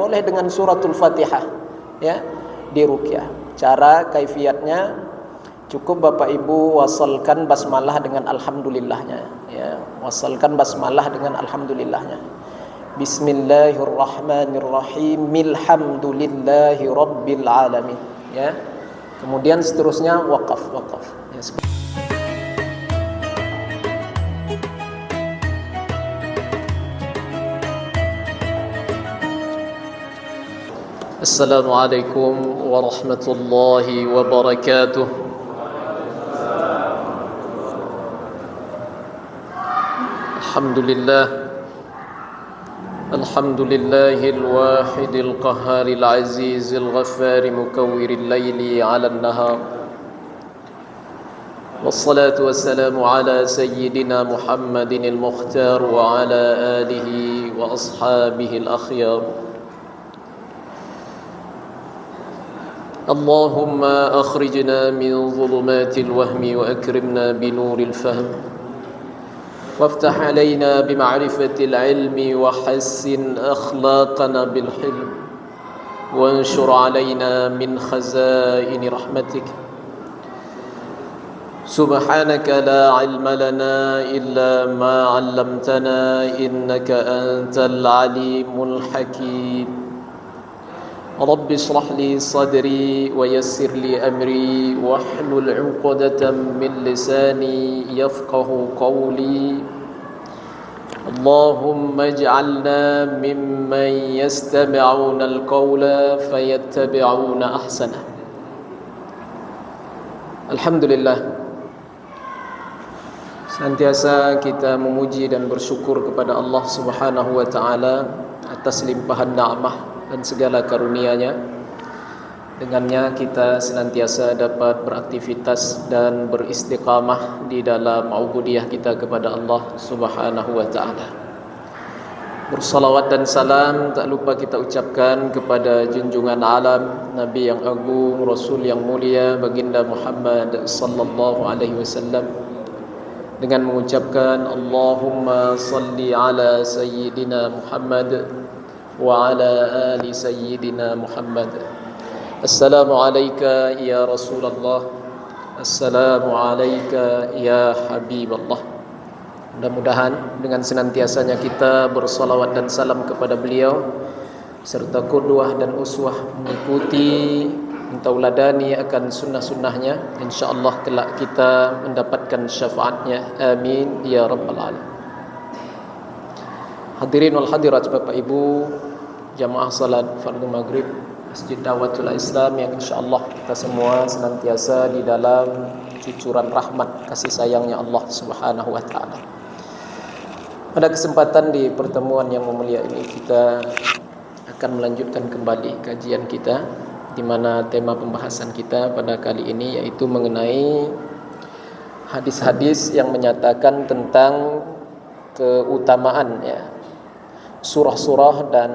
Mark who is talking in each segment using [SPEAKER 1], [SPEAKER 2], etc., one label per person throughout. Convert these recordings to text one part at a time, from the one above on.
[SPEAKER 1] Boleh dengan suratul Fatihah, ya, di ruqyah. Cara kaifiatnya cukup Bapak Ibu wasalkan basmalah dengan alhamdulillahnya, ya. Wasalkan basmalah dengan alhamdulillahnya. Bismillahirrahmanirrahim. Alhamdulillahi rabbil alamin, ya. Kemudian seterusnya waqaf. Ya, Assalamualaikum warahmatullahi wabarakatuh. Alhamdulillahil wahidil qahharil azizil ghaffari mukawwiril laili 'alan nahar. Wassalatu wassalamu ala sayyidina Muhammadinil mukhtar wa ala alihi wa ashabihil akhyar. اللهم أخرجنا من ظلمات الوهم وأكرمنا بنور الفهم وافتح علينا بمعرفة العلم وحسن أخلاقنا بالحلم وانشر علينا من خزائن رحمتك سبحانك لا علم لنا إلا ما علمتنا إنك أنت العليم الحكيم رب اشرح لي صدري ويسر لي أمري واحلل عقدة من لساني يفقه قولي اللهم اجعلنا ممن يستمعون القول فيتبعون أحسنه. Alhamdulillah, senantiasa kita memuji dan bersyukur kepada Allah Subhanahu wa taala atas limpahan nikmat dan segala karunia-Nya. Dengannya kita senantiasa dapat beraktivitas dan beristiqamah di dalam ubudiyah kita kepada Allah Subhanahu wa taala. Bersalawat dan salam tak lupa kita ucapkan kepada junjungan alam, Nabi yang agung, Rasul yang mulia, baginda Muhammad sallallahu alaihi wasallam, dengan mengucapkan Allahumma salli ala sayyidina Muhammad wa ala ali sayyidina Muhammad. Assalamu alayka ya Rasulullah, assalamu alayka ya Habiballah. Mudah-mudahan dengan senantiasanya kita bersalawat dan salam kepada beliau serta qudwah dan uswah, mengikuti, mentauladani akan sunnah-sunnahnya, insyaallah kelak kita mendapatkan syafaatnya. Amin ya rabbal alamin. Hadirin wal hadirat, Bapak Ibu jamaah salat fardu maghrib Masjid Dawatul Islam yang insyaallah kita semua senantiasa di dalam cucuran rahmat kasih sayangnya Allah Subhanahu wa taala. Pada kesempatan di pertemuan yang mulia ini kita akan melanjutkan kembali kajian kita, di mana tema pembahasan kita pada kali ini yaitu mengenai hadis-hadis yang menyatakan tentang keutamaan, ya, surah-surah dan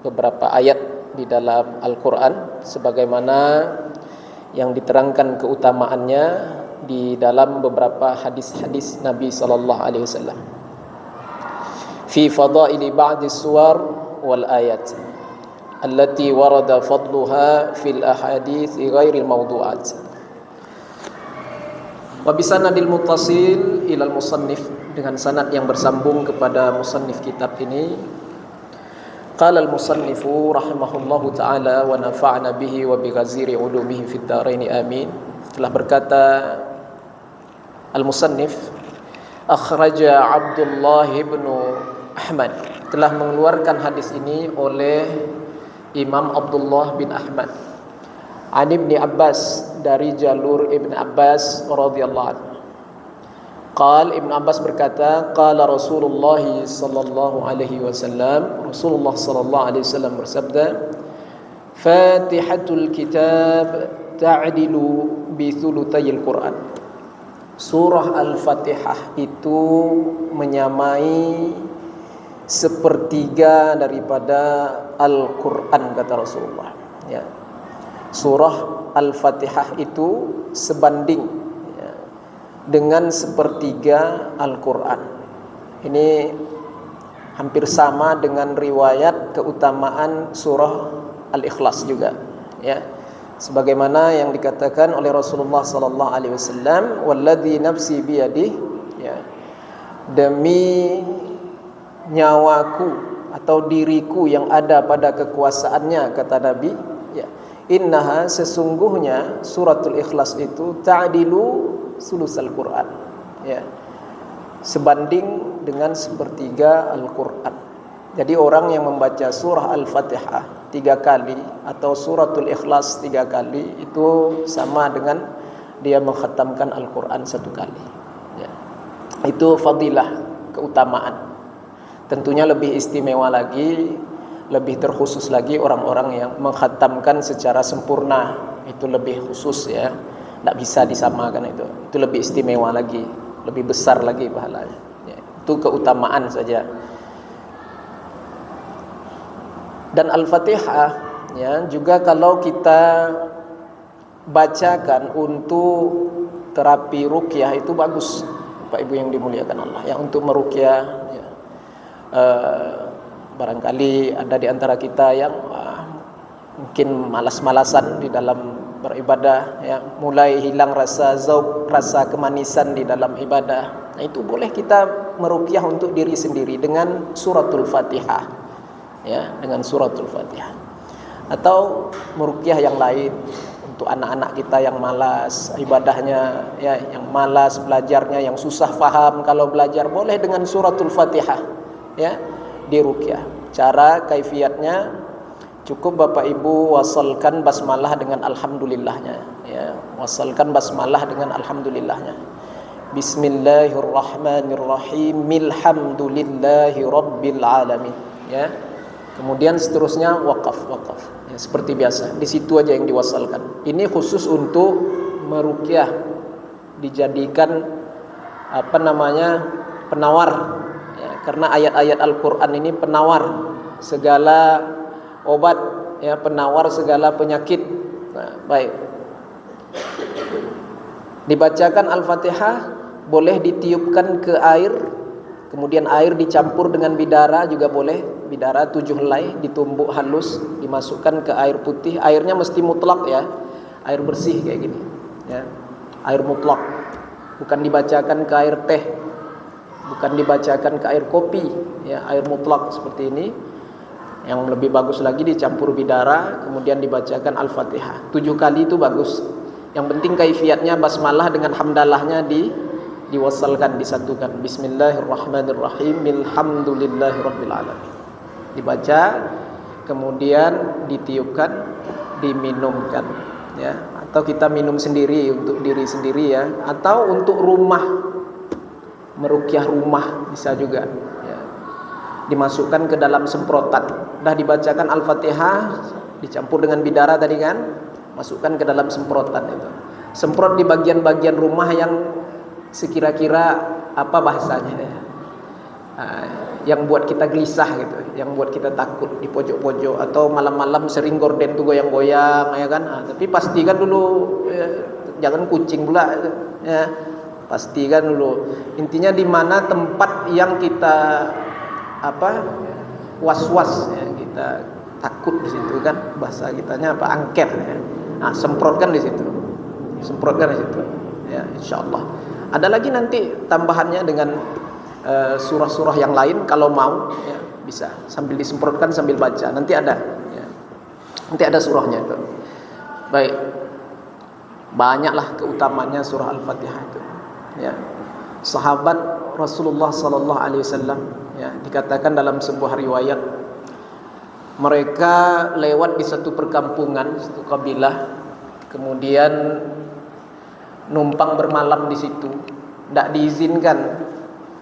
[SPEAKER 1] beberapa ayat di dalam Al-Quran sebagaimana yang diterangkan keutamaannya di dalam beberapa hadis-hadis Nabi sallallahu alaihi wasallam. Fi fadaili ba'di suwar wal ayat allati warada fadluha fil ahadits ghairil mawdu'at. Wa bisanadil muttasil ilal musannif, dengan sanad yang bersambung kepada musannif kitab ini. Qala al-musannifu rahimahullahu ta'ala wa nafa'na bihi wa bighaziri ulumihi fid dharain amin. Telah berkata al-musannif, akhraja Abdullah ibn Ahmad, telah mengeluarkan hadis ini oleh Imam Abdullah bin Ahmad, an Ibni Abbas, dari jalur Ibn Abbas radhiyallahu anhu. Qal, Ibn Abbas berkata, qala Rasulullah sallallahu alaihi wasallam, Rasulullah sallallahu alaihi wasallam bersabda, Fatihatul kitab ta'dilu bi thuluthayil Quran. Surah Al-Fatihah itu menyamai sepertiga daripada Al-Quran, kata Rasulullah, ya. Surah Al-Fatihah itu sebanding dengan sepertiga Al-Quran. Ini hampir sama dengan riwayat keutamaan surah Al-Ikhlas juga, ya. Sebagaimana yang dikatakan oleh Rasulullah sallallahu alaihi wasallam, "Walladzi nafsi biyadihi," ya. Demi nyawaku atau diriku yang ada pada kekuasaannya, kata Nabi, ya. Innaha, sesungguhnya suratul Ikhlas itu ta'dilu sulusal Quran, ya. Sebanding dengan sepertiga Al-Quran. Jadi orang yang membaca surah Al-Fatihah 3 kali atau suratul Ikhlas 3 kali itu sama dengan dia mengkhatamkan Al-Quran 1 kali, ya. Itu fadilah, keutamaan. Tentunya lebih istimewa lagi, lebih terkhusus lagi orang-orang yang mengkhatamkan secara sempurna. Itu lebih khusus, ya. Tidak bisa disamakan itu. Itu lebih istimewa lagi, lebih besar lagi pahalanya, ya. Itu keutamaan saja. Dan Al-Fatihah, ya, juga kalau kita bacakan untuk terapi ruqyah itu bagus, Bapak Ibu yang dimuliakan Allah. Yang untuk meruqyah, ya, barangkali ada di antara kita yang mungkin malas-malasan di dalam beribadah, ya, mulai hilang rasa zauq, rasa kemanisan di dalam ibadah. Nah, itu boleh kita meruqyah untuk diri sendiri dengan suratul Fatihah, ya, dengan suratul Fatihah. Atau meruqyah yang lain untuk anak-anak kita yang malas ibadahnya, ya, yang malas belajarnya, yang susah faham kalau belajar, boleh dengan suratul Fatihah, ya, diruqyah. Cara kaifiatnya cukup Bapak Ibu wasalkan basmalah dengan alhamdulillahnya, ya. Wasalkan basmalah dengan alhamdulillahnya. Bismillahirrahmanirrahim. Alhamdulillahi rabbil alamin, ya. Kemudian seterusnya wakaf, ya, seperti biasa. Di situ aja yang diwasalkan. Ini khusus untuk meruqyah, dijadikan penawar, ya, karena ayat-ayat Al-Quran ini penawar segala obat, ya, penawar segala penyakit. Nah, baik. Dibacakan Al-Fatihah, boleh ditiupkan ke air, kemudian air dicampur dengan bidara juga boleh. Bidara 7 helai ditumbuk halus, dimasukkan ke air putih. Airnya mesti mutlak, ya, air bersih kayak gini, ya, air mutlak. Bukan dibacakan ke air teh, bukan dibacakan ke air kopi, ya, air mutlak seperti ini. Yang lebih bagus lagi dicampur bidara, kemudian dibacakan Al-Fatihah 7 kali, itu bagus. Yang penting kaifiatnya basmalah dengan hamdalahnya diwasalkan, disatukan. Bismillahirrahmanirrahim. Alhamdulillahirabbil alamin. Dibaca, kemudian ditiupkan, diminumkan, ya. Atau kita minum sendiri untuk diri sendiri, ya. Atau untuk rumah, meruqyah rumah bisa juga, ya. Dimasukkan ke dalam semprotan. Dah dibacakan Al-Fatihah, dicampur dengan bidara tadi kan, masukkan ke dalam semprotan itu. Semprot di bagian-bagian rumah yang sekira-kira apa bahasanya, ya, yang buat kita gelisah gitu, yang buat kita takut, di pojok-pojok atau malam-malam sering gorden tuh goyang-goyang, ya kan. Tapi pastikan dulu, ya, jangan kucing pula, ya. Pastikan dulu. Intinya di mana tempat yang kita was-was, ya, kita takut di situ kan, bahasa kitanya angker, ya. Nah, semprotkan di situ. Semprotkan di situ. Ya, insyaallah. Ada lagi nanti tambahannya dengan surah-surah yang lain kalau mau, ya, bisa sambil disemprotkan sambil baca. Nanti ada, ya. Nanti ada surahnya itu. Baik. Banyaklah keutamanya surah Al-Fatihah itu, ya. Sahabat Rasulullah sallallahu alaihi wasallam, ya, dikatakan dalam sebuah riwayat, mereka lewat di satu perkampungan, satu kabilah, kemudian numpang bermalam di situ. Tidak diizinkan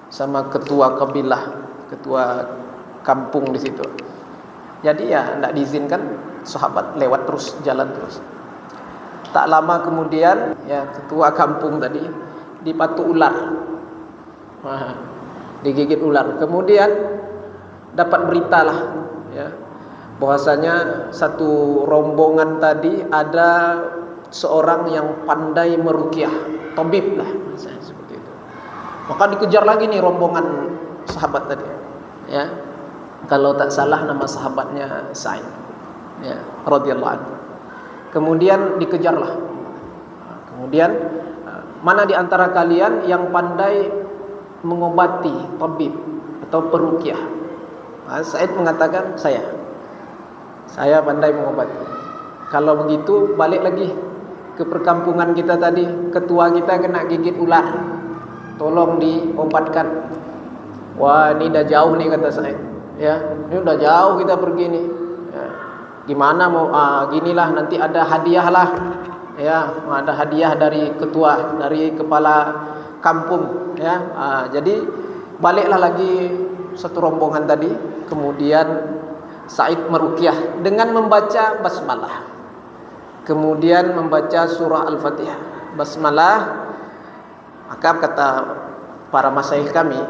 [SPEAKER 1] sama ketua kabilah, ketua kampung di situ. Jadi ya tidak diizinkan, sahabat lewat terus, jalan terus. Tak lama kemudian, ya, ketua kampung tadi dipatuk ular, digigit ular. Kemudian dapat beritalah, ya, bahwasanya satu rombongan tadi ada seorang yang pandai meruqyah, tabib lah, misalnya seperti itu. Maka dikejar lagi nih rombongan sahabat tadi, ya. Kalau tak salah nama sahabatnya Sa'id, ya, radhiyallahu anhu. Kemudian dikejarlah. Kemudian mana di antara kalian yang pandai mengobati, tabib atau peruqyah? Sa'id mengatakan, saya pandai mengobati. Kalau begitu balik lagi ke perkampungan kita tadi, ketua kita kena gigit ular, tolong diobatkan. Wah, ini dah jauh nih, kata Sa'id. Ya, ini udah jauh kita pergi nih. Ya, gimana mau? Ginilah, nanti ada hadiah lah. Ya, ada hadiah dari ketua, dari kepala kampung. Ya, jadi baliklah lagi satu rombongan tadi. Kemudian Sa'id meruqyah dengan membaca basmalah. Kemudian membaca surah Al-Fatihah, basmalah. Maka kata para masyayikh kami,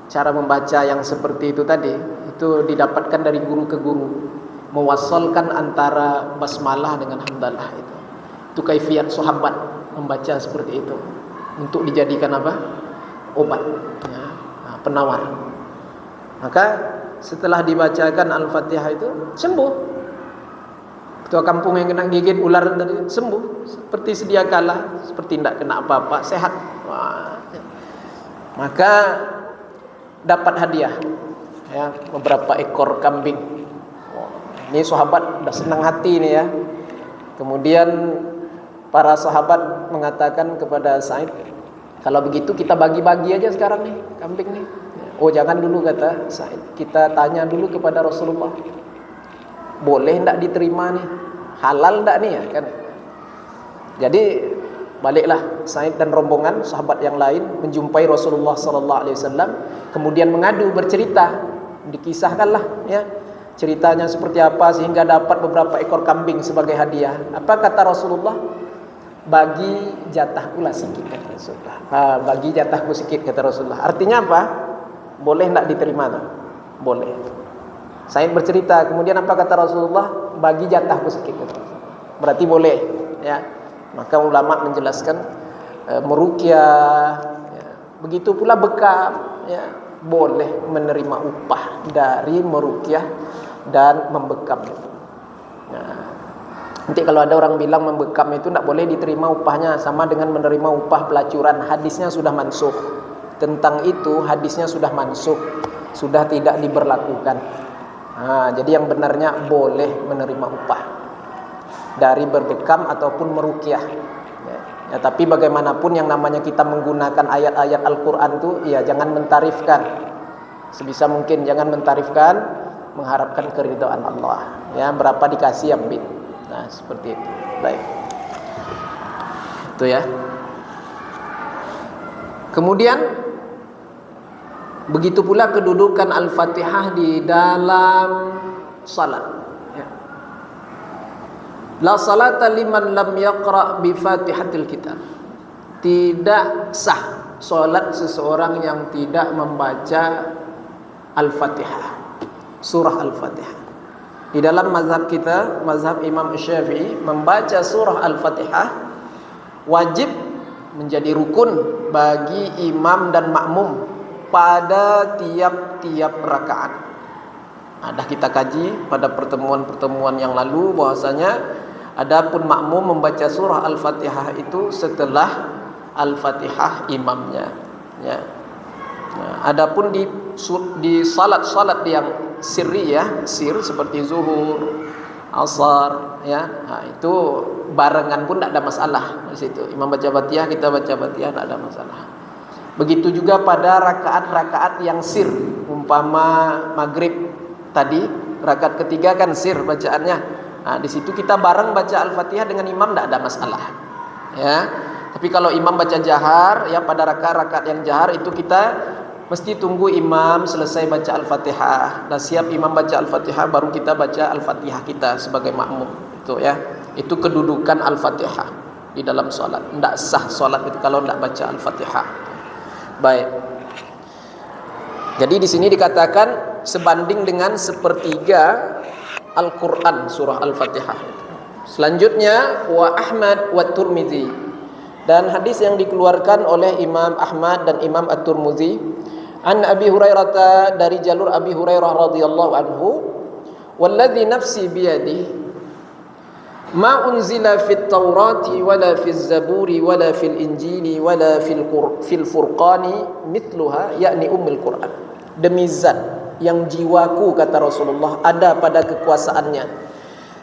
[SPEAKER 1] cara membaca yang seperti itu tadi itu didapatkan dari guru ke guru, mewassalkan antara basmalah dengan hamdalah itu. Itu kaifiat sahabat membaca seperti itu untuk dijadikan apa? Obat, ya, penawar. Maka setelah dibacakan Al-Fatihah itu sembuh. Ketua kampung yang kena gigit ular tadi sembuh seperti sedia kala, seperti tidak kena apa-apa, sehat. Wah. Maka dapat hadiah, ya, beberapa ekor kambing. Ini sahabat udah senang hati nih, ya. Kemudian para sahabat mengatakan kepada Sa'id, kalau begitu kita bagi-bagi aja sekarang nih kambing nih. Oh, jangan dulu, kata Sa'id, kita tanya dulu kepada Rasulullah, boleh enggak diterima nih, halal enggak nih, ya kan. Jadi baliklah Sa'id dan rombongan sahabat yang lain menjumpai Rasulullah sallallahu alaihi wasallam, kemudian mengadu, bercerita, dikisahkanlah, ya, ceritanya seperti apa sehingga dapat beberapa ekor kambing sebagai hadiah. Apa kata Rasulullah? Bagi jatahku lah sikit, kata Rasulullah. Bagi jatahku sikit, kata Rasulullah. Artinya apa? Boleh enggak diterima tuh? Boleh. Sa'id bercerita, kemudian apa kata Rasulullah? Bagi jatahku sikit, kata Rasulullah. Berarti boleh, ya. Maka ulama menjelaskan meruqyah, ya, begitu pula bekam, ya, boleh menerima upah dari meruqyah dan membekam itu. Nah, nanti kalau ada orang bilang membekam itu tidak boleh diterima upahnya, sama dengan menerima upah pelacuran, hadisnya sudah mansukh. Tentang itu hadisnya sudah mansukh, sudah tidak diberlakukan. Nah, jadi yang benarnya boleh menerima upah dari berbekam ataupun meruqyah, ya, tapi bagaimanapun yang namanya kita menggunakan ayat-ayat Al-Quran itu, ya, jangan mentarifkan. Sebisa mungkin jangan mentarifkan, mengharapkan keridhaan Allah, ya, berapa dikasih ambil. Nah, seperti itu. Baik, itu ya. Kemudian begitu pula kedudukan Al-Fatihah di dalam salat. La salata liman lam yaqra bi Fatihatil Kitab. Tidak sah salat seseorang yang tidak membaca Al-Fatihah, surah Al-Fatihah. Di dalam mazhab kita, mazhab Imam Syafi'i, membaca surah Al-Fatihah wajib menjadi rukun bagi imam dan makmum pada tiap-tiap rakaat. Ada kita kaji pada pertemuan-pertemuan yang lalu bahwasanya adapun makmum membaca surah Al-Fatihah itu setelah Al-Fatihah imamnya, ya. Nah, adapun di salat-salat yang sirri, ya, sir seperti zuhur, asar, ya, nah, itu barengan pun tidak ada masalah di situ. Imam baca Fatihah, kita baca Fatihah, tidak ada masalah. Begitu juga pada rakaat-rakaat yang sir, umpama maghrib tadi rakaat ketiga kan sir bacaannya. Nah, di situ kita bareng baca Al-Fatihah dengan imam, tidak ada masalah, ya. Tapi kalau imam baca jahar, ya, pada rakaat-rakaat yang jahar itu kita mesti tunggu imam selesai baca Al-Fatihah. Dan siap imam baca Al-Fatihah baru kita baca Al-Fatihah kita sebagai makmum. Itu, ya. Itu kedudukan Al-Fatihah di dalam salat. Tidak sah salat itu kalau tidak baca Al-Fatihah. Baik. Jadi di sini dikatakan sebanding dengan sepertiga Al-Quran surah Al-Fatihah. Selanjutnya wa Ahmad wa Tirmidzi, dan hadis yang dikeluarkan oleh Imam Ahmad dan Imam At-Tirmidzi An Abi Hurairah, dari jalur Abi Hurairah radhiyallahu anhu, walladzi nafsi biyadihi ma unzila fit Taurati wala fil Zaburi wala fil Injili wala fil Furqani mithluha, yakni ummul Quran. Demi zat yang jiwaku, kata Rasulullah, ada pada kekuasaannya,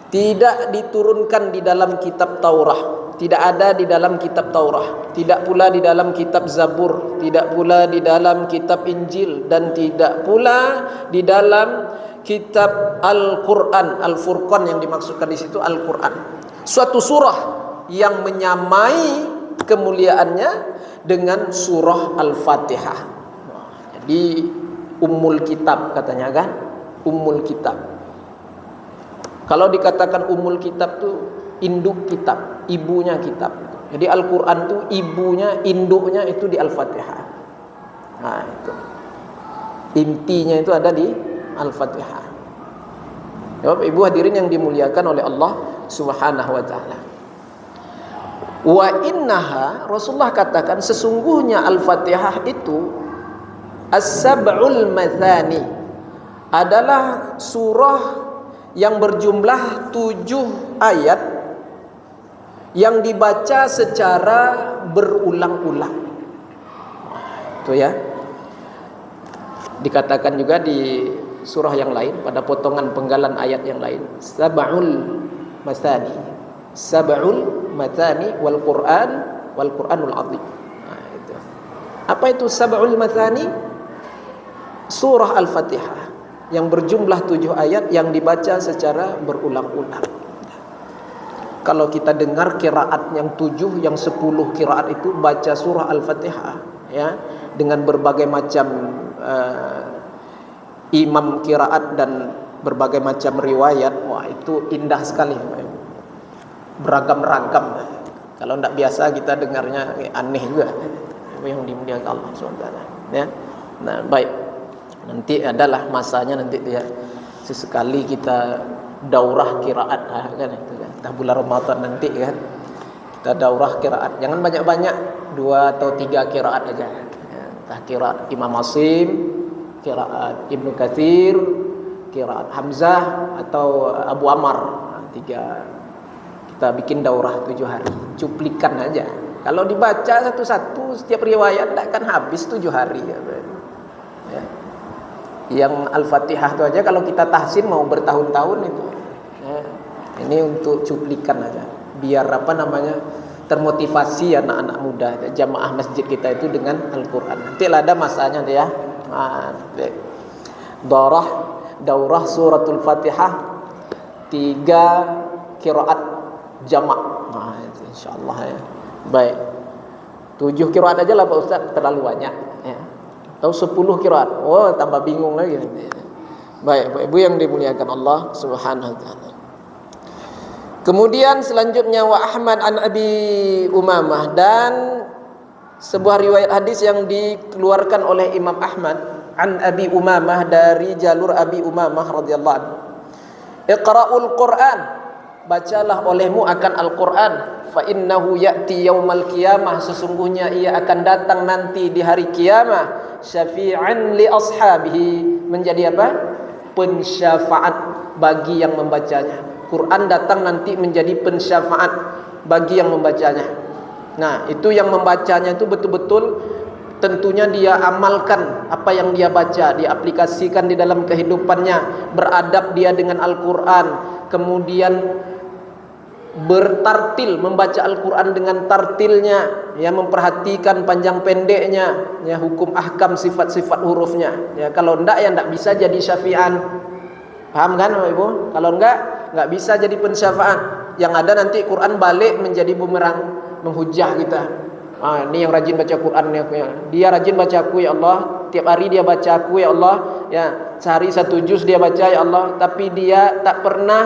[SPEAKER 1] tidak diturunkan di dalam kitab Taurah, tidak ada di dalam kitab Taurah, tidak pula di dalam kitab Zabur, tidak pula di dalam kitab Injil, dan tidak pula di dalam kitab Al-Quran. Al-Furqan yang dimaksudkan di situ Al-Quran, suatu surah yang menyamai kemuliaannya dengan surah Al-Fatihah. Jadi ummul kitab katanya kan, ummul kitab. Kalau dikatakan ummul kitab tu induk kitab, ibunya kitab. Jadi Al-Quran tu ibunya, induknya itu di Al-Fatihah. Nah itu intinya itu ada di Al-Fatihah. Bapak Ibu hadirin yang dimuliakan oleh Allah Subhanahu wa taala. Wa innaha, Rasulullah katakan sesungguhnya Al-Fatihah itu as-sab'ul mathani, adalah surah yang berjumlah 7 ayat yang dibaca secara berulang-ulang. Itu ya. Dikatakan juga di surah yang lain, pada potongan penggalan ayat yang lain, sab'ul mathani, sab'ul mathani wal Qur'anul azim. Nah, itu. Apa itu sab'ul mathani? Surah Al-Fatihah yang berjumlah 7 ayat yang dibaca secara berulang-ulang. Kalau kita dengar qiraat yang 7, yang 10 qiraat itu baca surah Al-Fatihah ya, dengan berbagai macam imam qiraat dan berbagai macam riwayat, wah itu indah sekali, beragam-ragam. Kalau tidak biasa kita dengarnya aneh juga. Yang dimuliakan Allah SWT ya. Nah baik, nanti adalah masanya nanti ya, sesekali kita daurah qiraat kan itu kan. Dah bulan Ramadan nanti kan kita daurah qiraat. Jangan banyak-banyak, 2 atau 3 qiraat aja. Ya, entah qiraat Imam Asim, qiraat Ibnu Katsir, qiraat Hamzah atau Abu Ammar. 3 kita bikin daurah 7 hari. Cuplikan aja. Kalau dibaca satu-satu setiap riwayat tak akan habis 7 hari ya. Ya. Yang Al-Fatihah itu aja kalau kita tahsin mau bertahun-tahun itu ya. Ini untuk cuplikan aja, biar apa namanya, termotivasi anak-anak muda jamaah masjid kita itu dengan Al-Quran. Nanti ada masanya ya. Daurah suratul Fatihah 3 qiraat jamak. Nah, insyaallah ya. Baik. 7 qiraat aja lah Pak Ustaz, terlalu banyak ya. Atau 10 qiraat. Oh, tambah bingung lagi. Baik, Bapak Ibu yang dimuliakan Allah Subhanahu wa taala. Kemudian selanjutnya wa Ahmad an Abi Umamah, dan sebuah riwayat hadis yang dikeluarkan oleh Imam Ahmad an Abi Umamah, dari jalur Abi Umamah radhiyallahu anhu. Iqra'ul Qur'an, bacalah olehmu akan Al-Quran, fa innahu ya'ti yaumal qiyamah, sesungguhnya ia akan datang nanti di hari kiamah, syafi'an li ashabihi, menjadi apa? Pensyafaat bagi yang membacanya. Quran datang nanti menjadi pensyafaat bagi yang membacanya. Nah, itu yang membacanya itu betul-betul tentunya dia amalkan apa yang dia baca, dia aplikasikan di dalam kehidupannya, beradab dia dengan Al-Quran, kemudian bertartil, membaca Al-Quran dengan tartilnya, ya, memperhatikan panjang pendeknya, ya, hukum ahkam sifat-sifat hurufnya. Ya, kalau enggak ya enggak bisa jadi syafi'an. Paham kan Bapak Ibu? Kalau enggak bisa jadi pensyafaat. Yang ada nanti Quran balik menjadi bumerang, menghujah kita. Ini yang rajin baca Quran ni aku ya. Dia rajin baca aku ya Allah. Tiap hari dia baca aku ya Allah. Ya, sehari 1 juz dia baca ya Allah. Tapi dia tak pernah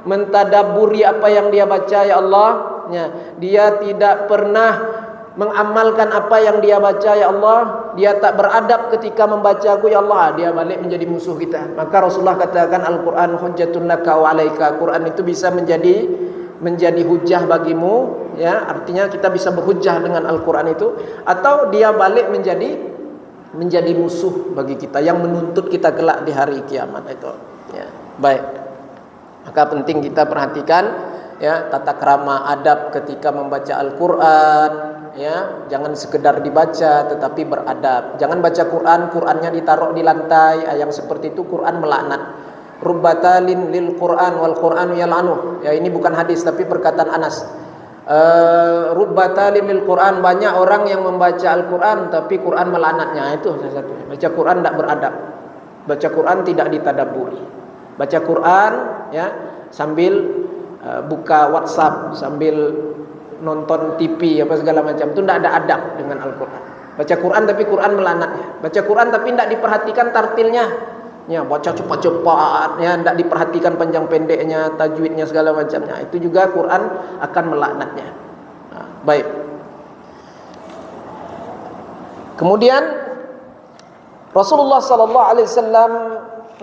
[SPEAKER 1] mentadaburi apa yang dia baca ya Allah. Ya, dia tidak pernah mengamalkan apa yang dia baca ya Allah. Dia tak beradab ketika membaca aku ya Allah. Dia balik menjadi musuh kita. Maka Rasulullah katakan Al-Quran hujjatun laka wa alaika. Quran itu bisa menjadi hujah bagimu, ya, artinya kita bisa berhujah dengan Al-Quran itu, atau dia balik menjadi menjadi musuh bagi kita, yang menuntut kita kelak di hari kiamat itu. Ya, baik. Maka penting kita perhatikan ya tata krama adab ketika membaca Al-Qur'an, ya. Jangan sekedar dibaca tetapi beradab. Jangan baca Qur'annya ditaruh di lantai. Yang seperti itu Qur'an melaknat. Rubbatalin lil Qur'an wal Qur'anu yal'anu. Ya, ini bukan hadis tapi perkataan Anas. Rubbatalin lil Qur'an, banyak orang yang membaca Al-Qur'an tapi Qur'an melaknatnya. Itu salah satu. Baca Qur'an tidak beradab. Baca Qur'an tidak ditadabburi. Baca Qur'an ya sambil buka WhatsApp, sambil nonton TV apa segala macam, itu tidak ada adab dengan Al-Qur'an. Baca Qur'an tapi Qur'an melaknatnya. Baca Qur'an tapi tidak diperhatikan tartilnya. Ya, baca cepat-cepat, ya, tidak diperhatikan panjang pendeknya, tajwidnya segala macamnya. Itu juga Qur'an akan melaknatnya. Nah, baik. Kemudian Rasulullah sallallahu alaihi wasallam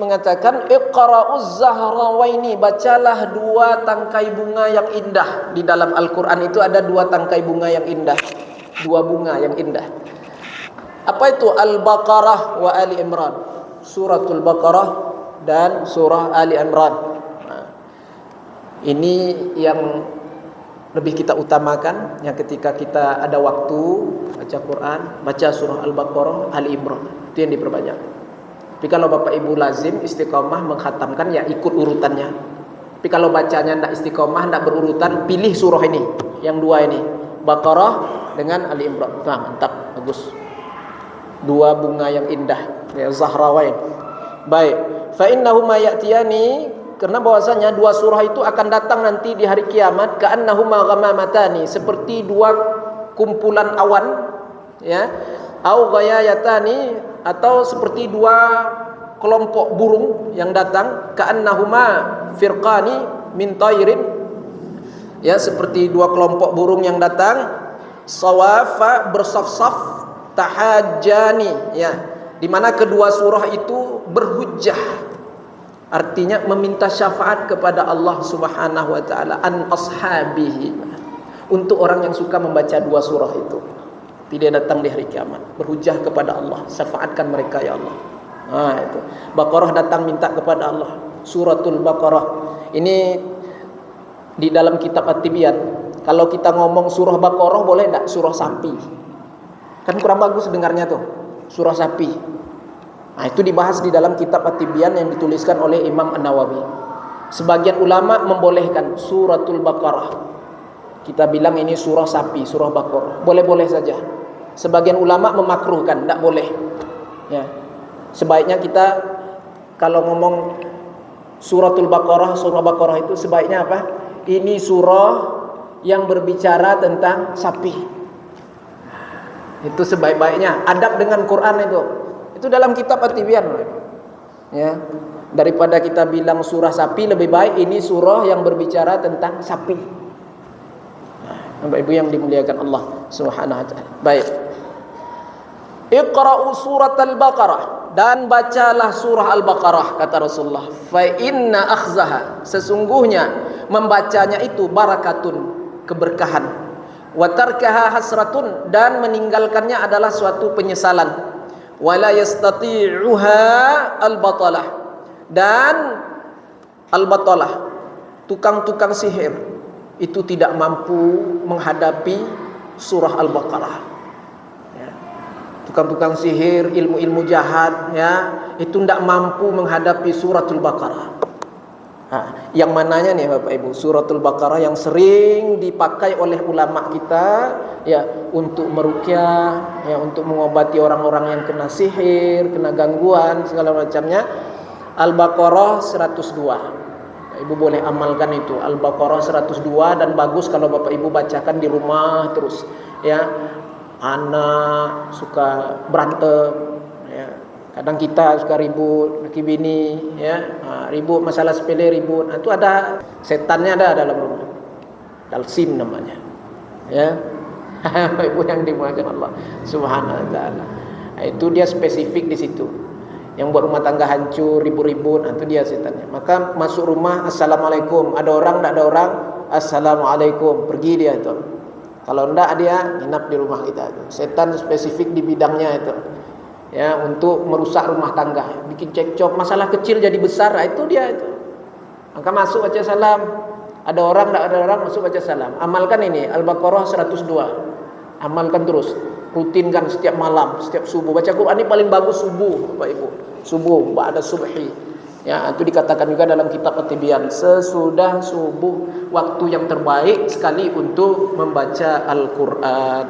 [SPEAKER 1] mengatakan iqra'uz zahrawaini, bacalah dua tangkai bunga yang indah. Di dalam Al-Qur'an itu ada dua tangkai bunga yang indah, dua bunga yang indah. Apa itu? Al-Baqarah wa Ali Imran. Suratul Baqarah dan surah Ali Imran. Nah, ini yang lebih kita utamakan, yang ketika kita ada waktu baca Quran, baca surah Al-Baqarah, Ali Imran. Itu yang diperbanyak. Tapi kalau Bapak Ibu lazim istiqomah mengkhatamkan, ya ikut urutannya. Tapi kalau bacanya tidak istiqomah, tidak berurutan, pilih surah ini, yang dua ini, Baqarah dengan Ali Imran. Nah, mantap, bagus. Dua bunga yang indah, ya, Zahrawain. Baik, fa innahuma ya'tiyani, karena bahwasanya dua surah itu akan datang nanti di hari kiamat, ka'annahuma ghamamatani, seperti dua kumpulan awan, ya, au ghayayatani, atau seperti dua kelompok burung yang datang, ka'annahuma firqani min tayrin, ya, seperti dua kelompok burung yang datang, sawafa, bersaf-saf, tahajjani, ya, di mana kedua surah itu berhujjah, artinya meminta syafaat kepada Allah Subhanahu wa taala an ashabihi, untuk orang yang suka membaca dua surah itu. Tidak datang di hari kiamat, berhujjah kepada Allah, syafaatkan mereka ya Allah. Nah, itu. Baqarah datang minta kepada Allah. Suratul Baqarah ini di dalam kitab At-Tibyan. Kalau kita ngomong surah Baqarah boleh enggak surah sapi? Kan kurang bagus dengarnya tuh, surah sapi. Nah, itu dibahas di dalam kitab At-Tibyan yang dituliskan oleh Imam An-Nawawi. Sebagian ulama membolehkan suratul Baqarah. Kita bilang ini surah sapi, surah Baqarah. Boleh-boleh saja. Sebagian ulama memakruhkan, tidak boleh. Ya. Sebaiknya kita kalau ngomong suratul Baqarah, surah Baqarah itu sebaiknya apa? Ini surah yang berbicara tentang sapi. Itu sebaik-baiknya adab dengan Quran itu dalam kitab At-Tibyan, ya. Daripada kita bilang surah sapi, lebih baik ini surah yang berbicara tentang sapi. Bapak Ibu yang dimuliakan Allah Subhanahu wa taala. Baik. Iqra'u surat Al-Baqarah, dan bacalah surah Al-Baqarah, kata Rasulullah. Fa inna akhzaha, sesungguhnya membacanya itu barakatun, keberkahan. Wa tarkaha hasratun, dan meninggalkannya adalah suatu penyesalan. Wala yastati'uha al-batalah, dan al-batalah, tukang-tukang sihir itu tidak mampu menghadapi surah Al-Baqarah. Ya. Tukang-tukang sihir, ilmu-ilmu jahat, ya, itu tidak mampu menghadapi suratul Baqarah. Nah, yang mananya nih Bapak Ibu, suratul Baqarah yang sering dipakai oleh ulama kita, ya, untuk meruqyah, ya, untuk mengobati orang-orang yang kena sihir, kena gangguan segala macamnya. Al-Baqarah 102. Bapak Ibu boleh amalkan itu, Al-Baqarah 102, dan bagus kalau Bapak Ibu bacakan di rumah terus, ya. Anak suka berantem, ya. Kadang kita suka ribut, laki bini, ya, ribut masalah sepele, ribut. Nah, itu ada setannya, ada dalam rumah. Dalsim namanya, ya. Ibu yang dimuliakan Allah Subhanahu wa taala. Nah, itu dia spesifik di situ. Yang buat rumah tangga hancur, ribut-ribut, nah, itu dia setannya. Maka masuk rumah, assalamualaikum. Ada orang, tidak ada orang, assalamualaikum. Pergi dia itu. Kalau tidak dia nginap di rumah kita itu. Setan spesifik di bidangnya itu. ya, untuk merusak rumah tangga, bikin cekcok, masalah kecil jadi besar, itu dia itu. Maka masuk baca salam. Ada orang, tak ada orang, masuk baca salam. Amalkan ini Al-Baqarah 102. Amalkan terus, rutinkan setiap malam, setiap subuh. Baca Quran ini paling bagus subuh, Bapak Ibu. Subuh, ba'da subhi. Ya, itu dikatakan juga dalam kitab At-Tibyan, sesudah subuh waktu yang terbaik sekali untuk membaca Al-Quran.